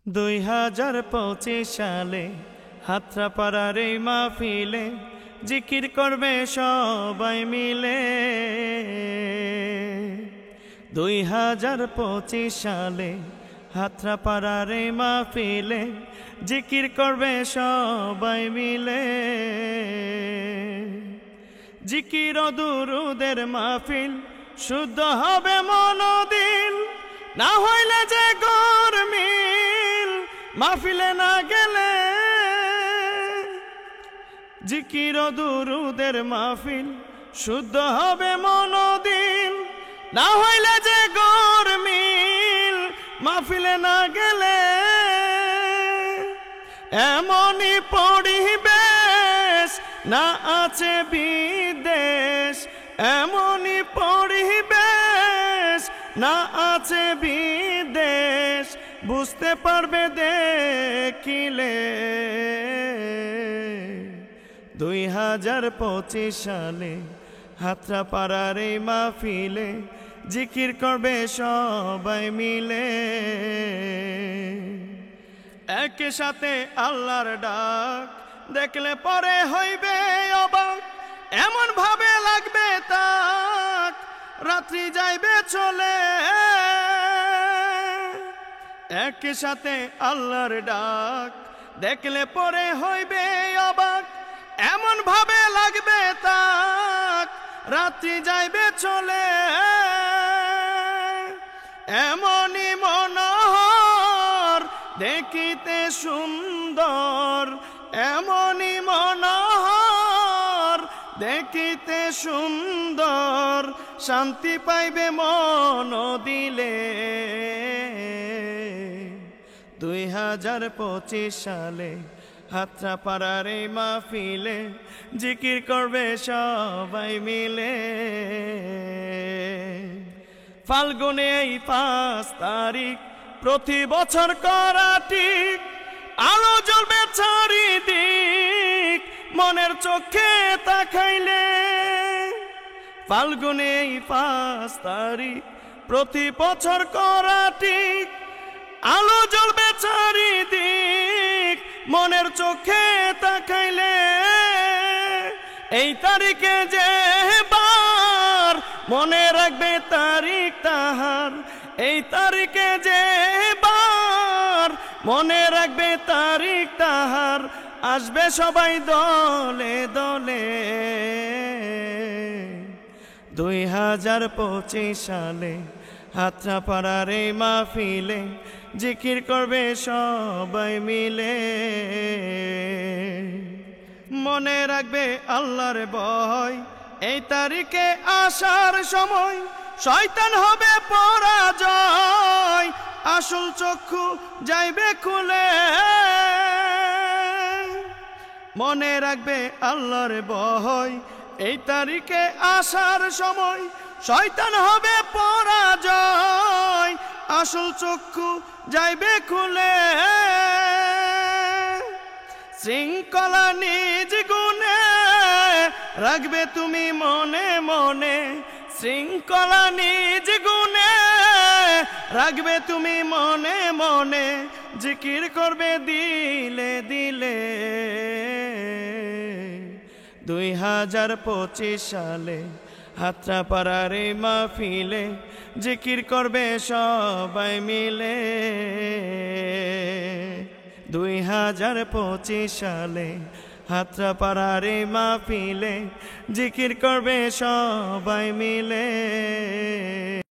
2025 সালে হাত্রাপাড়ার এই মাহফিলে জিকির করবে সবাই মিলে। 2025 সালে হাত্রাপাড়ার এই মাহফিলে জিকির করবে সবাই মিলে। জিকির ও দুরুদের মাহফিল শুদ্ধ হবে মনোদিল, না হইলে যে গরমিল মাহফিলে না গেলে। জিকির ও দুরুদের মাহফিল শুদ্ধ হবে মনোদিল, না হইলে যে গরমিল মাহফিলে না গেলে। এমনই পরিবেশ না আছে বিদেশ, এমনই পরিবেশ না আছে বিদেশ, বুঝতে পারবে দেখিলে। 2025 সালে হাত্রাপাড়ার এই মাহফিলে জিকির করবে সবাই মিলে। একই সাথে আল্লাহর ডাক দেখলে পরে হইবে অবাক, এমন ভাবে লাগবে তাক রাত্রি যাইবে চলে। একই সাথে আল্লাহর ডাক দেখলে পরে হইবে অবাক, এমন ভাবে লাগবে তাক রাত্রি যাইবে চলে। এমনই মনোহর দেখিতে সুন্দর, এমনই মনোহর দেখিতে সুন্দর, শান্তি পাইবে মন দিলে। 2025 সালে হাত্রাপাড়ার এই মাহফিলে জিকির করবে সবাই মিলে। ফাল্গুনে এই 5 তারিখ প্রতি বছর করা ঠিক, আলো জ্বলবে চারিদিক মনের চোখে তাকাইলে। ফাল্গুনে এই 5 তারিখ প্রতি বছর করা ঠিক, আলো জ্বলবে চারিদিক মনের চোখে তাকাইলে। এই তারিখে যে বার মনে রাখবে তারিখ তাহার, এই তারিখে যে বার মনে রাখবে তারিখ তাহার, আসবে সবাই দলে দলে। 2025 সালে হাত্রাপাড়ার এই মাহফিলে জিকির করবে সবাই মিলে। মনে রাখবে আল্লাহর ভয়, এই তারিখে আসার সময় শয়তান হবে পরাজয়, আসল চক্ষু যাইবে খুলে। মনে রাখবে আল্লাহর ভয়, এই তারিখে আসার সময় শয়তান হবে পরাজয়, আসল চক্ষু যাইবে খুলে। শৃঙ্খলা নিজ গুণে রাখবে তুমি মনে মনে, শৃঙ্খলা নিজ গুণে রাখবে তুমি মনে মনে, জিকির করবে দিলে দিলে। 2025 সালে হাত্রাপাড়ার এই মাহফিলে জিকির করবে সবাই মিলে। 2025 সালে হাত্রাপাড়ার এই মাহফিলে জিকির করবে সবাই মিলে।